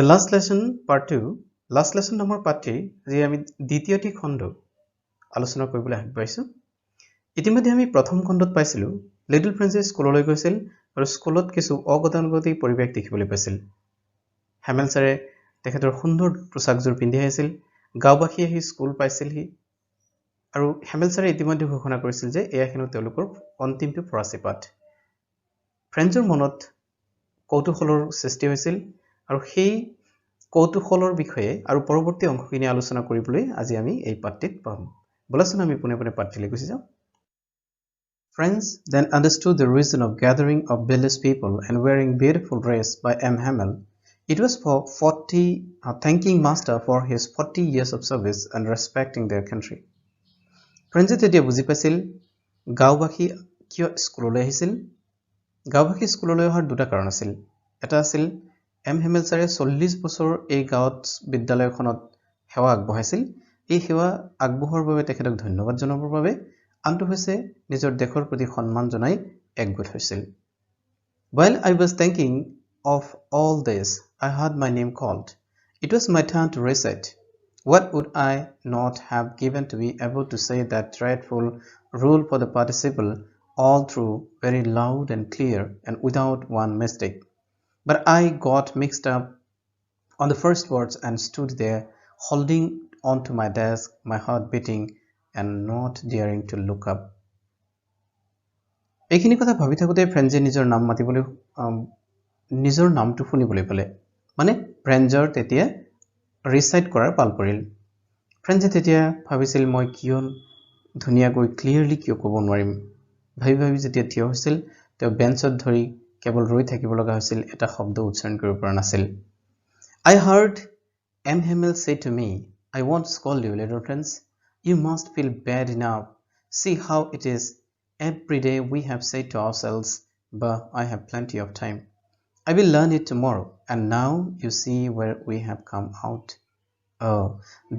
the last lesson part 2 last lesson number part 3 যে আমি দ্বিতীয়টি খণ্ড আলোচনা কৰিবলৈ আগবাঢ়িছো ইতিমধ্যে আমি প্ৰথম খণ্ডত পাইছিলো লিটল প্ৰিন্সে স্কুললৈ গৈছিল আৰু স্কুলত কিছু অগতানুগতিক পৰিৱেশ দেখিবলৈ পাইছিল হেমেল ছাৰে তেখেতৰ সুন্দৰ পোছাকযোৰ পিন্ধি আহিছিল গাঁওবাসী আহি স্কুল পাইছিলহি আৰু হেমেল ছাৰে ইতিমধ্যে ঘোষণা কৰিছিল যে এয়া হেনো তেওঁলোকৰ অন্তিমটো ফৰাচী পাঠ ফ্ৰেন্সৰ মনত কৌতুহলৰ সৃষ্টি হৈছিল আৰু সেই কৌতুহলৰ বিষয়ে আৰু পৰৱৰ্তী অংশখিনি আলোচনা কৰিবলৈ আজি আমি এই পাঠটিত পাম বলচোন আমি পুনে পুনে পাঠটিলৈ গুচি যাওঁ Friends then understood the reason of gathering of village people and wearing beautiful dress by M. Hamel. It was for thanking Master for his 40 years of service and respecting their country. Friends তেতিয়া বুজি পাইছিল গাঁওবাসী কিয় স্কুললৈ আহিছিল গাঁওবাসী স্কুললৈ অহাৰ দুটা কাৰণ আছিল এটা আছিল এম হেমেল ছাৰে 40 বছৰ এই গাঁৱত বিদ্যালয়খনত সেৱা আগবঢ়াইছিল এই সেৱা আগবঢ়োৱাৰ বাবে তেখেতক ধন্যবাদ জনাবৰ বাবে আনটো হৈছে নিজৰ দেশৰ প্ৰতি সন্মান জনাই একগোট হৈছিল While I was thinking of all this, I heard my name called. It was my turn to recite. What would I not have given to be able to say that dreadful rule for the participle all through very loud and clear and without one mistake. But I got mixed up on the first words and stood there holding onto my desk, my heart beating and not daring to look up. এইখিনি কথা ভাবি থাকোতে ফ্ৰেন্সে নিজৰ নাম মাতিবলৈ নিজৰ নামটো শুনিবলৈ পালে মানে ফ্ৰেন্সৰ তেতিয়া ৰিচাইট কৰাৰ পাল পৰিল ফ্ৰেন্সে তেতিয়া ভাবিছিল মই কিয় ধুনিয়াকৈ ক্লিয়াৰলি কিয় ক'ব নোৱাৰিম ভাবি যেতিয়া থিয় হৈছিল তেওঁ বেঞ্চত ধৰি কেৱল ৰৈ থাকিব লগা হৈছিল এটা শব্দ উচ্চাৰণ কৰিব পৰা নাছিল I heard M. Hamel say to me, I won't scold you, little friends. You must feel bad enough. See how it is. Every day we have said to ourselves, but I have plenty of time. I will learn it tomorrow. And now you see where we have come out. Oh,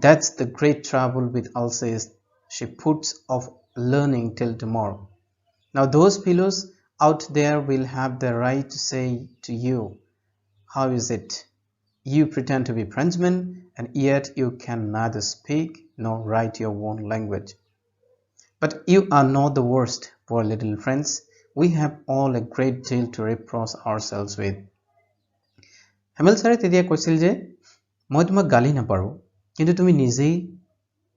that's the great trouble with Alsace. She puts off learning till tomorrow. Now those fellows out there will have the right to say to you, how is it? You pretend to be Frenchmen, and yet you can neither speak nor write your own language. But you are not the worst, poor little friends. We have all a great deal to reproach ourselves with. হেমেল ছাৰে তেতিয়া কৈছিল যে মই তোমাক গালি নাপাৰো কিন্তু তুমি নিজেই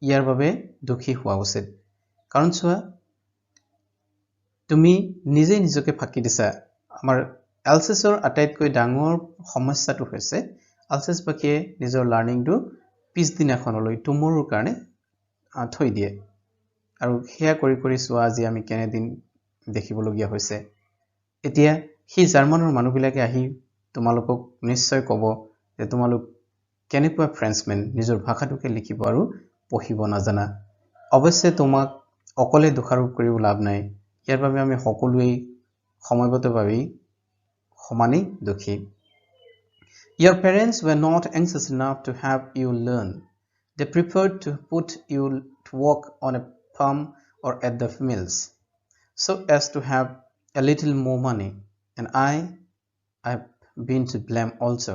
ইয়াৰ বাবে দুখী হোৱা উচিত কাৰণ চোৱা তুমি নিজেই নিজকে ফাঁকি দিছা আমাৰ এলচেছৰ আটাইতকৈ ডাঙৰ সমস্যাটো হৈছে আলচেছ বাকিয়ে নিজৰ লাৰ্নিংটো পিছদিনাখনলৈ টুমৰৰ কাৰণে থৈ দিয়ে আৰু হেয়া কৰি কৰি চোৱা আজি আমি কেনেদিন দেখিবলগীয়া হৈছে এতিয়া সেই জাৰ্মানৰ মানুহবিলাকে আহি তোমালোকক নিশ্চয় ক'ব যে তোমালোক কেনেকুৱা ফ্ৰেঞ্চমেন নিজৰ ভাষাটোকে লিখিব আৰু পঢ়িব নাজানা অৱশ্যে তোমাক অকলে দোষাৰোপ কৰিব লাভ নাই ইয়াৰ বাবে আমি সকলোৱে সময়গতভাৱে সমানেই দুখী Your parents were not anxious enough to have you learn. They preferred to put you to work on a farm or at the mills, so as to have a little more money. And I've been to blame also.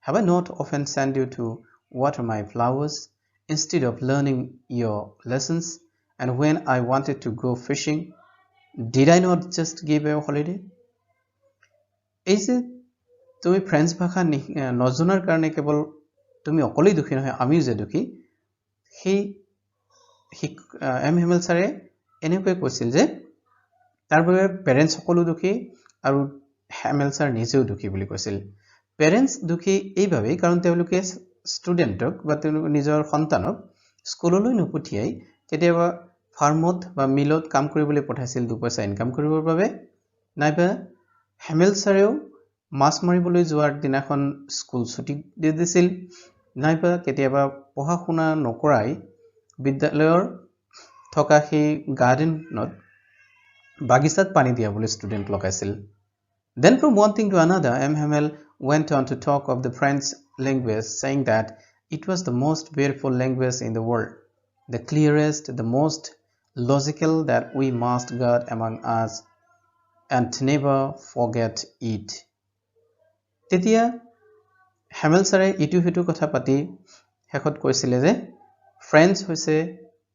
Have I not often sent you to water my flowers instead of learning your lessons? And when I wanted to go fishing, did I not just give you a holiday? Is it তুমি French ভাষা নজনাৰ কাৰণে কেৱল তুমি অকলেই দুখী নহয় আমিও যে দুখী সেই এম হেমেল ছাৰে এনেকৈ কৈছিল যে তাৰ বাবে পেৰেণ্টছ সকলো দুখী আৰু হেমেল ছাৰ নিজেও দুখী বুলি কৈছিল পেৰেণ্টছ দুখী এইভাৱেই কাৰণ তেওঁলোকে ষ্টুডেণ্টক বা তেওঁলোকৰ নিজৰ সন্তানক স্কুললৈ নপঠিয়াই কেতিয়াবা ফাৰ্মত বা মিলত কাম কৰিবলৈ পঠাইছিল দুপইচা ইনকাম কৰিবৰ বাবে নাইবা হেমেল ছাৰেও মাছ মাৰিবলৈ যোৱাৰ দিনাখন স্কুল ছুটি দি দিছিল নাইবা কেতিয়াবা পঢ়া শুনা নকৰাই বিদ্যালয়ৰ থকা সেই গাৰ্ডেনত বাগিচাত পানী দিয়াবলৈ ষ্টুডেণ্ট লগাইছিল Then from one thing to another, M. Hamel went on to talk of the French language, saying that it was the most beautiful language in the world, the clearest, the most logical that we must guard among us and never forget it. তেতিয়া হেমেল ছাৰে ইটো সিটো কথা পাতি শেষত কৈছিলে যে French হৈছে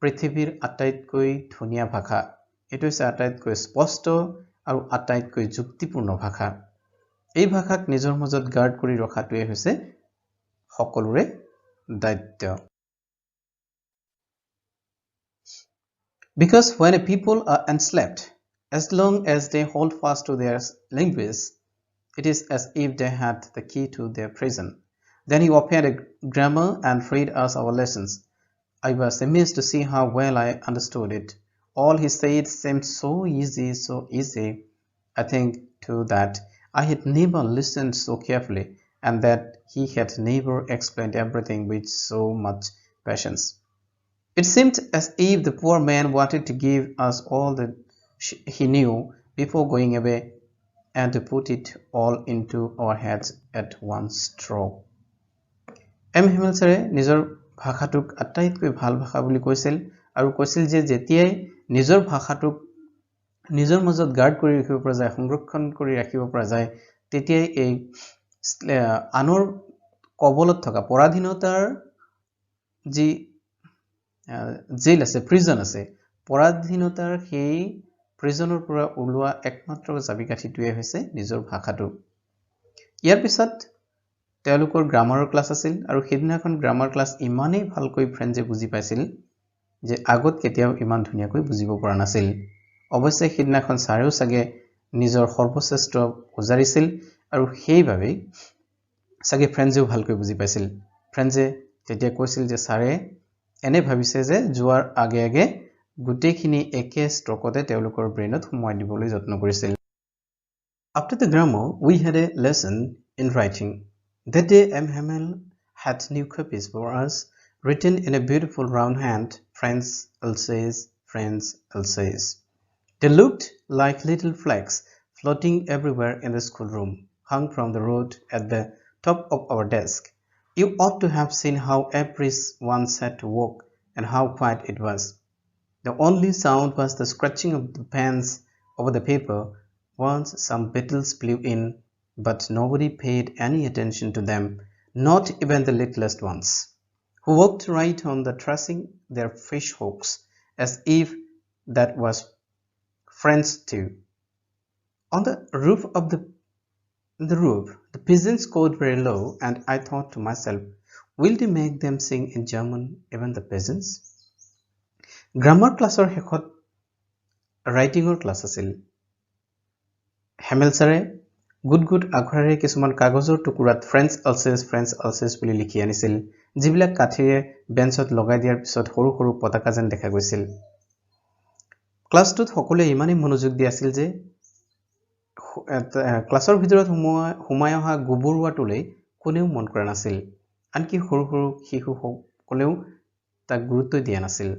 পৃথিৱীৰ আটাইতকৈ ধুনীয়া ভাষা। এইটো হৈছে আটাইতকৈ স্পষ্ট আৰু আটাইতকৈ যুক্তিপূৰ্ণ ভাষা। এই ভাষাক নিজৰ মাজত গাৰ্ড কৰি ৰখাটোৱে হৈছে সকলোৰে দায়িত্ব। Because when a people are enslaved, as long as they hold fast to their language, it is as if they had the key to their prison. Then he opened a grammar and read us our lessons. I was amazed to see how well I understood it. All he said seemed so easy. I think, too, that I had never listened so carefully, and that he had never explained everything with so much patience. It seemed as if the poor man wanted to give us all that he knew before going away, and to put it all into our heads at one stroke. হেমেল ছাৰে নিজৰ ভাষাটোক আটাইতকৈ ভাল ভাষা বুলি কৈছিল আৰু কৈছিল যে যেতিয়াই নিজৰ ভাষাটোক নিজৰ মাজত গাৰ্ড কৰি ৰাখিব পৰা যায়, সংৰক্ষণ কৰি ৰাখিব পৰা যায়, তেতিয়াই এই আনৰ কবলত থকা পৰাধীনতাৰ যি জেল আছে, প্ৰিজন আছে, পৰাধীনতাৰ সেই প্ৰিজনৰ পৰা ওলোৱা একমাত্ৰ চাবিকাঠিটোৱে হৈছে নিজৰ ভাষাটো। ইয়াৰ পিছত তেওঁলোকৰ গ্ৰামাৰৰ ক্লাছ আছিল আৰু সেইদিনাখন গ্ৰামাৰ ক্লাছ ইমানেই ভালকৈ ফ্ৰেঞ্চে বুজি পাইছিল যে আগত কেতিয়াও ইমান ধুনীয়াকৈ বুজিব পৰা নাছিল। অৱশ্যে সেইদিনাখন ছাৰেও চাগে নিজৰ সৰ্বশ্ৰেষ্ঠ উজাৰিছিল আৰু সেইবাবেই চাগে ফ্ৰেঞ্চেও ভালকৈ বুজি পাইছিল। ফ্ৰেঞ্চে তেতিয়া কৈছিল যে ছাৰে এনে ভাবিছে যে যোৱাৰ আগে আগে গোটেইখিনি একে ষ্ট্ৰকতে তেওঁলোকৰ ব্ৰেইনত সোমাই দিবলৈ যত্ন কৰিছিল। After the grammar, we had a lesson in writing. That day, Hamel had new copies for us, written in a beautiful round hand, French Alsace, French Alsace. They looked like little flags floating everywhere in the schoolroom, hung from the road at the top of our desk. You ought to have seen how every one set to work and how quiet it was. The only sound was the scratching of the pens over the paper. Once some beetles flew in, but nobody paid any attention to them, not even the littlest ones, who worked right on the trussing their fish hooks, as if that was French too. On the roof, the pigeons cawed very low, and I thought to myself, will they make them sing in German, even the pigeons? Grammar classৰ শেষত ৰাইটিঙৰ class আছিল। হেমেল ছাৰে good good আখৰেৰে কিছুমান কাগজৰ টুকুৰাত French আলচেছ বুলি লিখি আনিছিল, যিবিলাক কাঠিৰে বেঞ্চত লগাই দিয়াৰ পিছত সৰু সৰু পতাকা যেন দেখা গৈছিল। ক্লাছটোত সকলোৱে ইমানেই মনোযোগ দি আছিল যে ক্লাছৰ ভিতৰত সোমাই অহা গোবৰুৱাটোলৈ কোনেও মন কৰা নাছিল। আনকি সৰু সৰু শিশুসকলেও তাক গুৰুত্ব দিয়া নাছিল।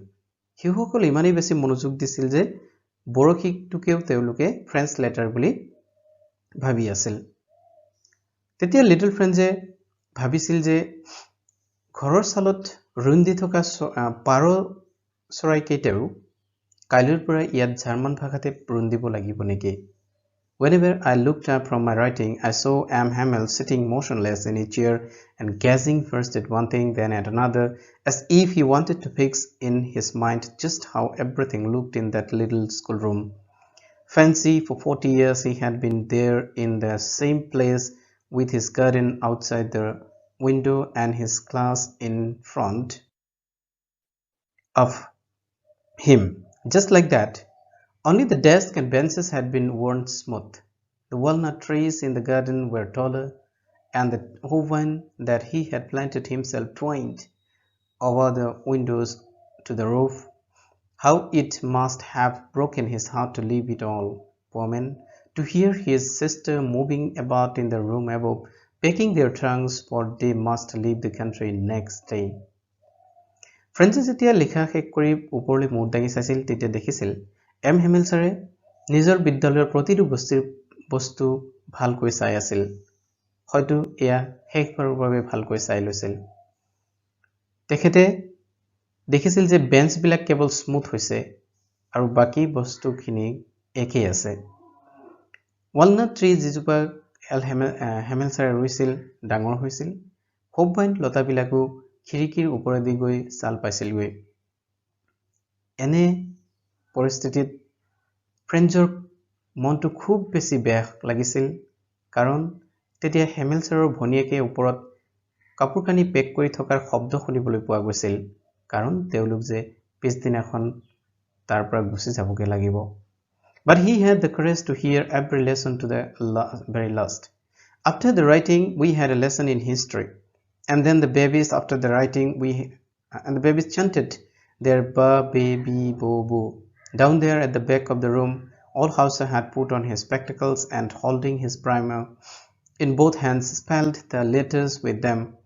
শিশুসকল ইমানেই বেছি মনোযোগ দিছিল যে বৰশীটোকেও তেওঁলোকে ফ্ৰেঞ্চ লেটাৰ বুলি ভাবি আছিল। তেতিয়া লিটল ফ্ৰেঞ্চে ভাবিছিল যে ঘৰৰ চালত ৰুন্দি থকা পাৰ চৰাইকেইটাও কাইলৈৰ পৰা ইয়াত জাৰ্মান ভাষাতে ৰুন্দিব লাগিব নেকি? Whenever I looked up from my writing, I saw Hamel sitting motionless in his chair and gazing first at one thing, then at another, as if he wanted to fix in his mind just how everything looked in that little schoolroom. Fancy, for 40 years he had been there in the same place with his garden outside the window and his class in front of him, just like that. Only the desks and benches had been worn smooth. The walnut trees in the garden were taller, and the oven that he had planted himself twined over the windows to the roof. How it must have broken his heart to leave it all, poor man, to hear his sister moving about in the room above, packing their trunks, for they must leave the country next day. ফ্ৰেঞ্চে যেতিয়া লিখা শেষ কৰি ওপৰলৈ মূৰ দাঙি চাইছিল, তেতিয়া দেখিছিল হেমেল ছাৰে নিজৰ বিদ্যালয়ৰ প্ৰতিটো বস্তু ভালকৈ চাই আছিল। হয়তো এয়া শেষবাৰৰ বাবে ভালকৈ চাই লৈছিল। তেখেতে দেখিছিল যে বেঞ্চবিলাক কেৱল স্মুথ হৈছে আৰু বাকী বস্তুখিনি একেই আছে। ৱালনাট ট্ৰী যিজোপা হেমেল ছাৰে ৰুইছিল ডাঙৰ হৈছিল সৌবাইন লতাবিলাকো খিৰিকীৰ ওপৰেদি গৈ চাল পাইছিলগৈ এনে পৰিস্থিতিত ফ্ৰেঞ্চৰ মনটো খুব বেছি বেয়া লাগিছিল কাৰণ তেতিয়া হেমেল ছাৰৰ ভনীয়েকে ওপৰত কাপোৰ কানি পেক কৰি থকাৰ শব্দ শুনিবলৈ পোৱা গৈছিল কাৰণ তেওঁলোক যে পিছদিনাখন তাৰ পৰা গুচি যাবগে লাগিব But he had the courage to hear every lesson to the very last. After the writing, we had a lesson in history. And then the babies, after the writing, the babies chanted their ba, baby, bo, bo. Down there at the back of the room, old Hausa had put on his spectacles and holding his primer in both hands spelled the letters with them.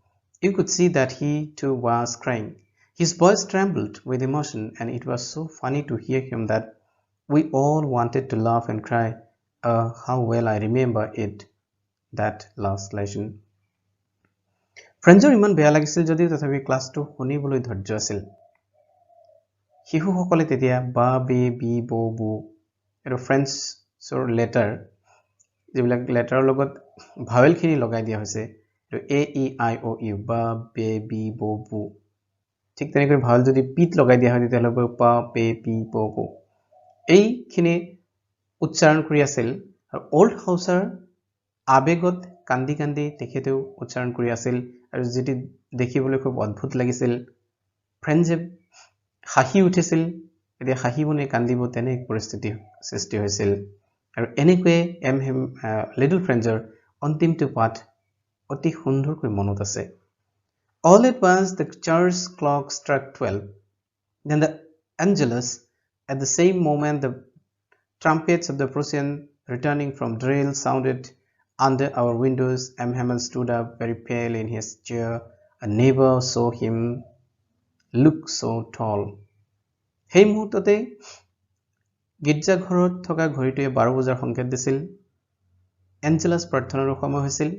You could see that he too was crying. His voice trembled with emotion and it was so funny to hear him that we all wanted to laugh and cry. How well I remember it, that last lesson. ফ্ৰেঞ্চৰ ইমান বেয়া লাগিছিল যদিও তথাপি ক্লাছটো শুনিবলৈ ধৈৰ্য আছিল শিশুসকলে তেতিয়া বা বে বি বো বু এইটো ফ্ৰেঞ্চৰ লেটাৰ যিবিলাক লেটাৰৰ লগত ভাৱেলখিনি লগাই দিয়া হৈছে এইটো এ ই আই অ ইউ বা বে বি বো বু ঠিক তেনেকৈ ভাৱেল যদি পিত লগাই দিয়া হয় তেতিয়াহ'লে পা পে পি পো পো এইখিনি উচ্চাৰণ কৰি আছিল আৰু ওল্ড হাউচাৰ আবেগত কান্দি কান্দি তেখেতেও উচ্চাৰণ কৰি আছিল আৰু যেটি দেখিবলৈ খুব অদ্ভুত লাগিছিল ফ্ৰেঞ্চে হাঁহি উঠিছিল এতিয়া হাঁহিবনে কান্দিব তেনে এক পৰিস্থিতি সৃষ্টি হৈছিল আৰু এনেকৈয়ে লিটল ফ্ৰেঞ্চৰ অন্তিমটো পাঠ অতি সুন্দৰকৈ মনত আছে All at once the church clock struck 12. Then the Angelus. At the same moment the trumpets of the procession returning from drill sounded under our windows. M. Hamel stood up very pale in his chair. I never saw him look so tall. সেই মুহূৰ্ততে গীৰ্জাঘৰত থকা ঘড়ীটোৱে 12 বজাৰ সংকেত দিছিল Angeles প্ৰাৰ্থনাৰ সময় হৈছিল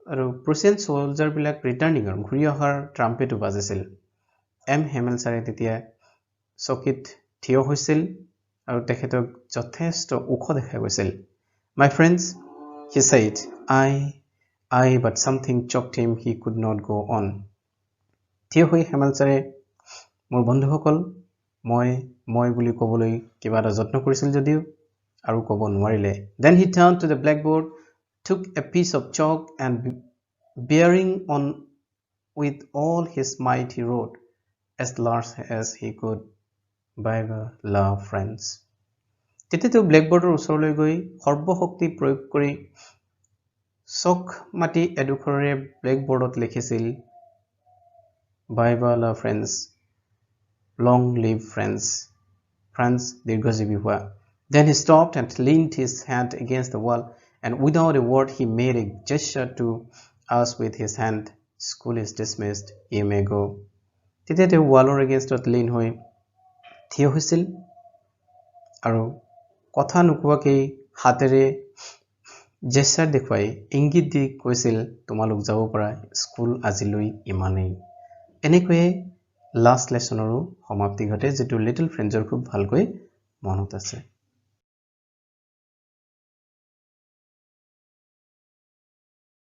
আৰু প্ৰচেন সোলজাৰবিলাক ৰিটাৰ্নিঙৰ ঘূৰি অহাৰ ট্ৰাম্পেটো বাজিছিল এম হেমেল ছাৰে তেতিয়া চকীত থিয় হৈছিল আৰু তেখেতক যথেষ্ট ওখ দেখা গৈছিল My friends, he said, I, but something choked him, he could not go on. থিয় হৈ হেমেল ছাৰে মোৰ বন্ধুসকল মই বুলি ক'বলৈ কিবা এটা যত্ন কৰিছিল যদিও আৰু ক'ব নোৱাৰিলে Then he turned to the blackboard, took a piece of chalk and bearing on with all his might he wrote as large as he could Bible love friends. তেতিয়াতো ব্লেকবোৰ্ডৰ ওচৰলৈ গৈ সৰ্বশক্তি প্ৰয়োগ কৰি চক মাটি এডোখৰেৰে ব্লেকবোৰ্ডত লিখিছিল Bible love friends, long live friends, friends দীৰ্ঘজীৱী হোৱা Then he stopped and leaned his hand against the wall and without a word he made a gesture to us with his hand. School is dismissed, you may go. তেতিয়া তেওঁ ৱালৰ এগেইনষ্টত Lin হৈ থিয় হৈছিল আৰু কথা নোকোৱাকেই হাতেৰে gesture দেখুৱাই ইংগিত দি কৈছিল তোমালোক যাব পৰা স্কুল আজিলৈ ইমানেই এনেকৈয়ে লাষ্ট লেছনৰো সমাপ্তি ঘটে যেটো লিটল ফ্ৰেঞ্চৰ খুব ভালকৈ মনত আছে